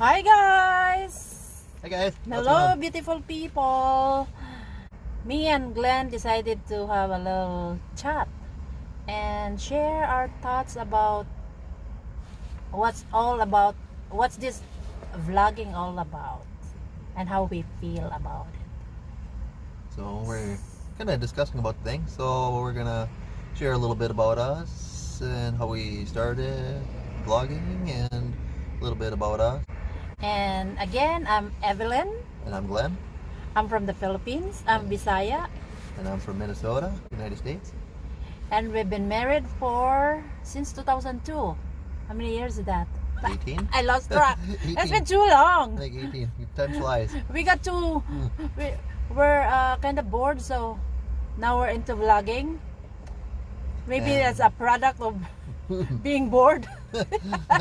Hi guys! Hey guys. Hello beautiful people! Me and Glenn decided to have a little chat and share our thoughts about what's this vlogging all about and how we feel about it. So we're kind of discussing about things. So we're gonna share a little bit about us and how we started vlogging and a little bit about us. And again, I'm Evelyn. And I'm Glenn. I'm from the Philippines. I'm Bisaya. And I'm from Minnesota, United States. And we've been married since 2002. How many years is that? 18? I lost track. 18. It's been too long. Like 18. Time flies. We got to we're kind of bored, so now we're into vlogging. Maybe that's a product of being bored.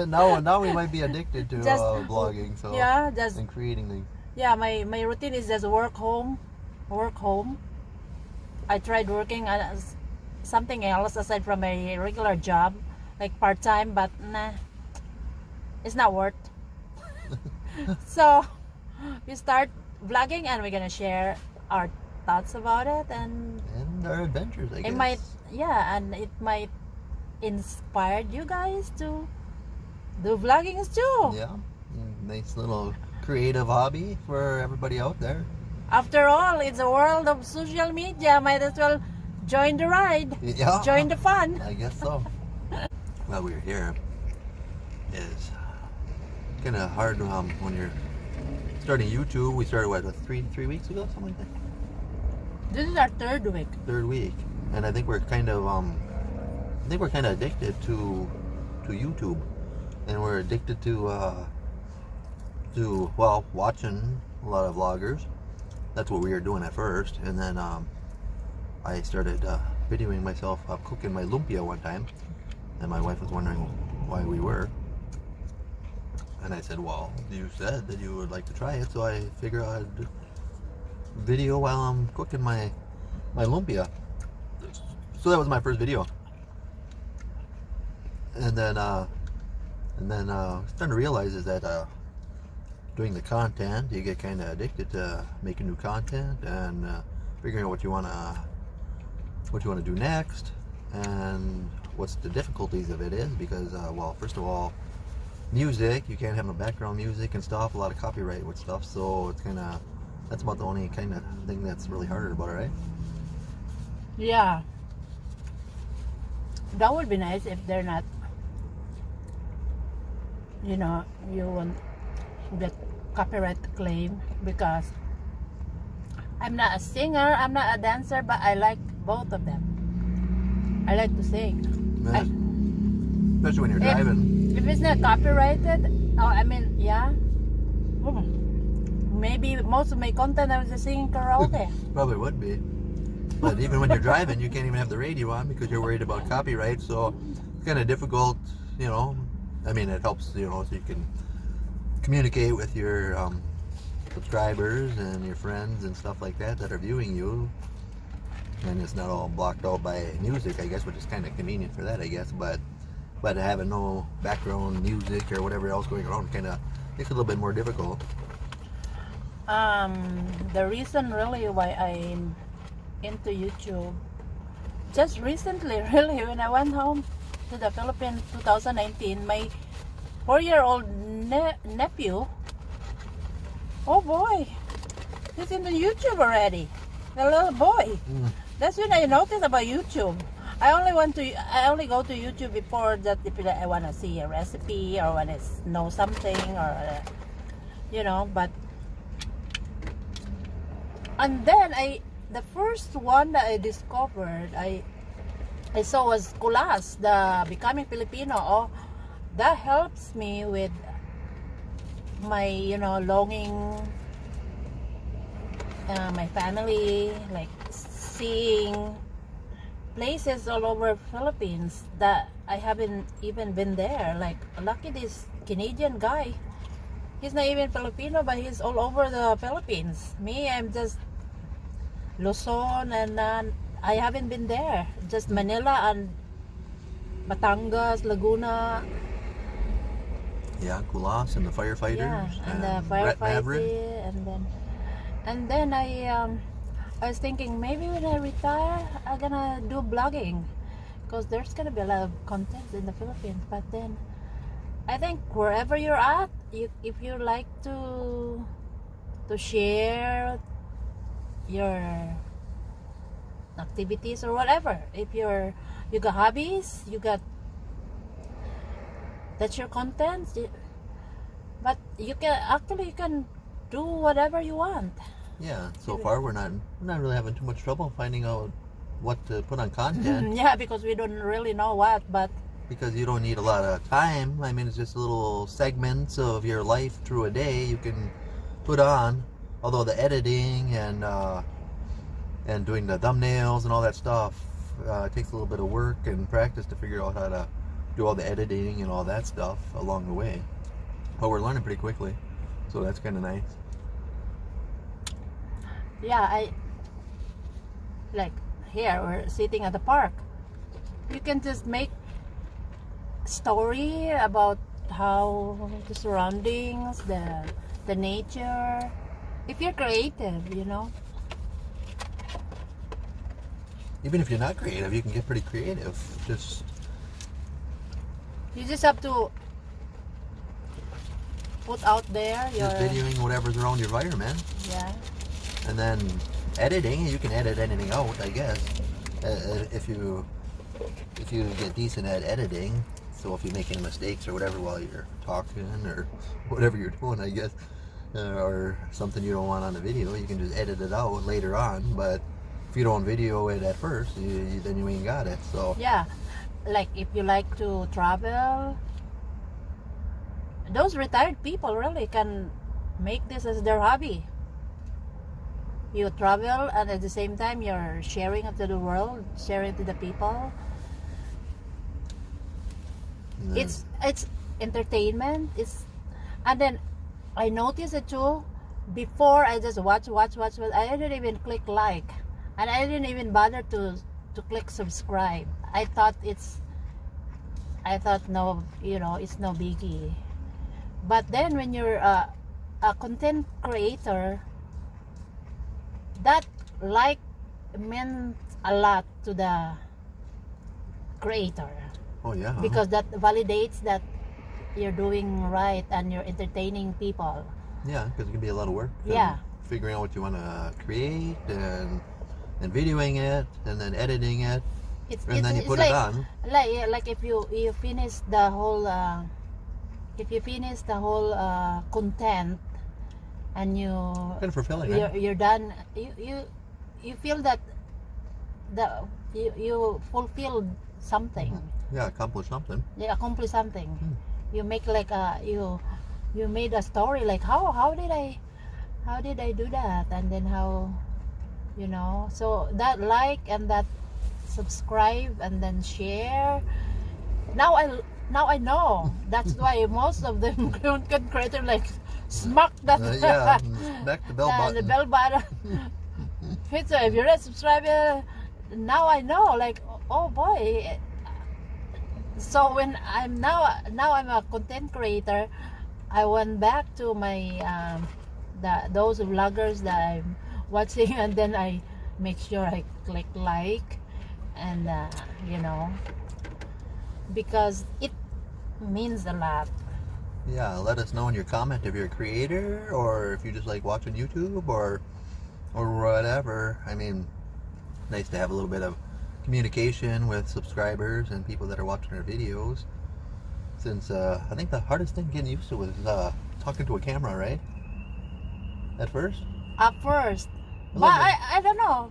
now we might be addicted to vlogging. So yeah, and creating things. Yeah, my routine is just work home. I tried working as something else aside from my regular job, like part-time, but nah, it's not worth. So we start vlogging and we're gonna share our thoughts about it and our adventures, I guess. It might inspire you guys to do vlogging too. Yeah, nice little creative hobby for everybody out there. After all, it's a world of social media. Might as well join the ride. Yeah. Join the fun. I guess so. Well, we're here. Is kind of hard when you're starting YouTube. We started what 3 weeks ago, something like that. This is our third week. Third week, and I think we're kind of addicted to YouTube, and we're addicted to watching a lot of vloggers. That's what we were doing at first, and then I started videoing myself cooking my lumpia one time, and my wife was wondering why we were, and I said, well, you said that you would like to try it, so I figured I'd video while I'm cooking my lumpia. So that was my first video, and then starting to realize is that doing the content, you get kind of addicted to making new content and figuring out what you want to do next and what's the difficulties of it is because well, first of all, music, you can't have no background music and stuff, a lot of copyright with stuff, so it's that's about the only kind of thing that's really harder about it, right? Yeah. That would be nice if they're not, you won't get copyright claim, because I'm not a singer, I'm not a dancer, but I like both of them. I like to sing. Especially when you're driving. If it's not copyrighted, maybe most of my content I was just singing karaoke. Probably would be. But even when you're driving, you can't even have the radio on because you're worried about copyright, so it's kind of difficult, it helps, so you can communicate with your subscribers and your friends and stuff like that are viewing you, and it's not all blocked out by music, I guess, which is kind of convenient for that, I guess, but having no background music or whatever else going around kind of makes it a little bit more difficult. The reason really why I'm into YouTube, just recently really, when I went home to the Philippines 2019, my 4-year-old nephew, oh boy, he's into YouTube already. The little boy. That's when I noticed about YouTube. I only go to YouTube before that if I want to see a recipe or want to know something or but and then the first one that I discovered I saw was Kulas, the Becoming Filipino. Oh, that helps me with my longing, my family, like seeing places all over Philippines that I haven't even been there. Like, lucky this Canadian guy, he's not even Filipino, but he's all over the Philippines. Me, I'm just Luzon, and I haven't been there. Just Manila and Batangas, Laguna. Yeah, Kulas and the firefighters. Yeah, and the Brett Maverick. firefighting, and then I was thinking maybe when I retire, I'm gonna do blogging, because there's gonna be a lot of content in the Philippines. But then I think wherever you're at, if you like to share your activities or whatever, if you got hobbies, that's your content. But you can do whatever you want. Yeah, so far we're not really having too much trouble finding out what to put on content. Yeah, because we don't really know what, but Because you don't need a lot of time. I mean, it's just little segments of your life through a day you can put on. Although the editing and doing the thumbnails and all that stuff takes a little bit of work and practice to figure out how to do all the editing and all that stuff along the way. But we're learning pretty quickly, so that's kind of nice. yeah, like here we're sitting at the park. You can just make story about how the surroundings, the nature. If you're creative, Even if you're not creative, you can get pretty creative. you just have to put out there your Just videoing whatever's around your environment. yeah. And then editing, you can edit anything out, I guess. If you get decent at editing. So if you make any mistakes or whatever while you're talking or whatever you're doing, I guess, or something you don't want on the video, you can just edit it out later on. But if you don't video it at first, then you ain't got it. So Yeah, like if you like to travel, those retired people really can make this as their hobby. You travel, and at the same time you're sharing it to the world, sharing it to the people. and then- It's entertainment. And then I noticed it too. Before I just watch. I didn't even click like, and I didn't even bother to click subscribe. I thought no, it's no biggie. But then when you're a content creator, that like meant a lot to the creator, oh yeah, because that validates that you're doing right and you're entertaining people. yeah, because it can be a lot of work. Yeah. Figuring out what you want to create and videoing it and then editing it. And then you put it on. Like if you finish the whole content, and Kind of fulfilling, right? you're done, you feel that you fulfilled something. Yeah, accomplish something. You accomplish something. You make like you made a story, like how did I do that, and then how, so that like and that subscribe and then share. Now I know. That's why most of them content creator like smack that Yeah, smack the bell button. the bell button. So if you're a subscriber, now I know. Like, oh boy. So when I'm a content creator, I went back to my those vloggers that I'm watching, and then I make sure I click like, and because it means a lot. Yeah, let us know in your comment if you're a creator or if you just like watching YouTube or whatever. I mean, nice to have a little bit of communication with subscribers and people that are watching our videos. Since I think the hardest thing getting used to was talking to a camera, right? At first? At first. A But little bit. I don't know.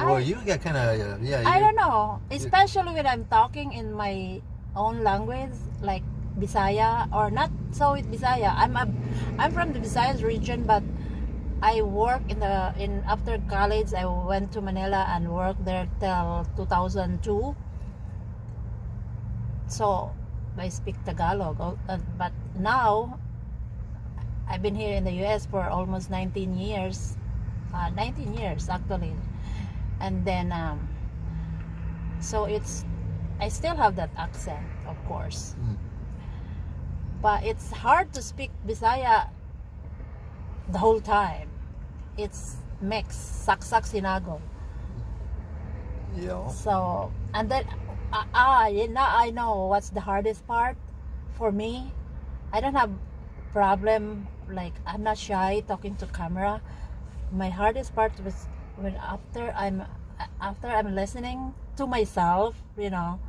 Well, you got kind of, yeah. I don't know. Especially when I'm talking in my own language, like Bisaya, or not so with Bisaya. I'm from the Visayas region, but I work after college. I went to Manila and worked there till 2002. So I speak Tagalog. But now I've been here in the US for almost 19 years. 19 years actually. And then so I still have that accent, of course. But it's hard to speak Bisaya the whole time. It's mixed, saksak sinago. Yeah. So, and then, now I know what's the hardest part for me. I don't have problem, like, I'm not shy talking to camera. My hardest part was when after I'm listening to myself, you know,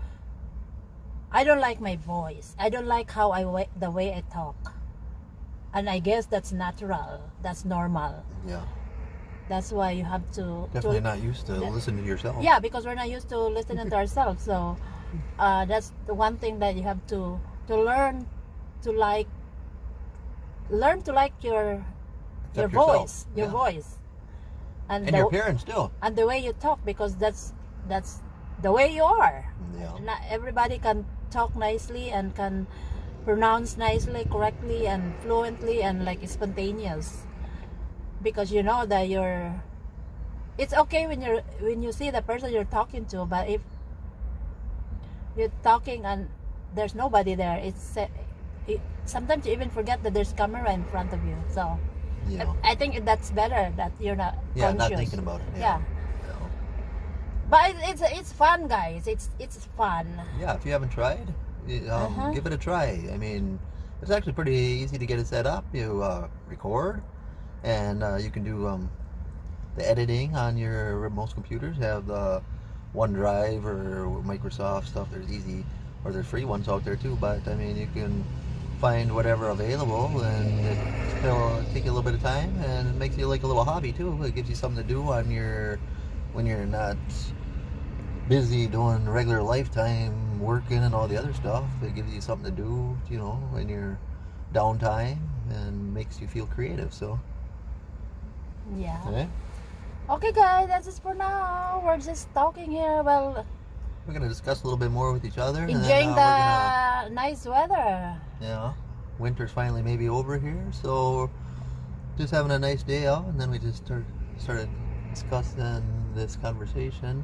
I don't like my voice. I don't like how the way I talk. And I guess that's natural. That's normal. Yeah. That's why you have to Definitely not used to listening to yourself. Yeah, because we're not used to listening to ourselves. So that's the one thing that you have to learn to like your Accept voice, yourself. your Yeah. voice, And your appearance too. and the way you talk, because that's the way you are. Yeah. Not everybody can talk nicely and can pronounce nicely, correctly, and fluently, and like spontaneous. Because you know that it's okay when you see the person you're talking to, but if you're talking and there's nobody there, sometimes you even forget that there's camera in front of you. So Yeah. I think that's better that you're not Yeah, conscious. not thinking about it. Yeah. Yeah. But it's fun, guys. It's fun. Yeah, if you haven't tried, give it a try. I mean, it's actually pretty easy to get it set up. You record, and you can do the editing on most computers. Have the OneDrive or Microsoft stuff. There's easy, or there's free ones out there too. But I mean, you can find whatever available, and it'll take you a little bit of time, and it makes you like a little hobby too. It gives you something to do when you're not busy doing regular lifetime working and all the other stuff. It gives you something to do, you know, when you're downtime, and makes you feel creative. So Yeah. okay. Okay, guys, that's it for now. We're just talking here. Well, We're gonna discuss a little bit more with each other. enjoying and then, the nice weather. yeah, winter's finally maybe over here, so just having a nice day out, and then we just started discussing this conversation,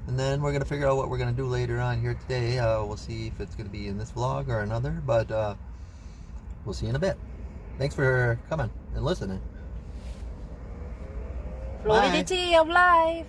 and then we're gonna figure out what we're gonna do later on here today. We'll see if it's gonna be in this vlog or another, but we'll see you in a bit. Thanks for coming and listening. Fluidity of life.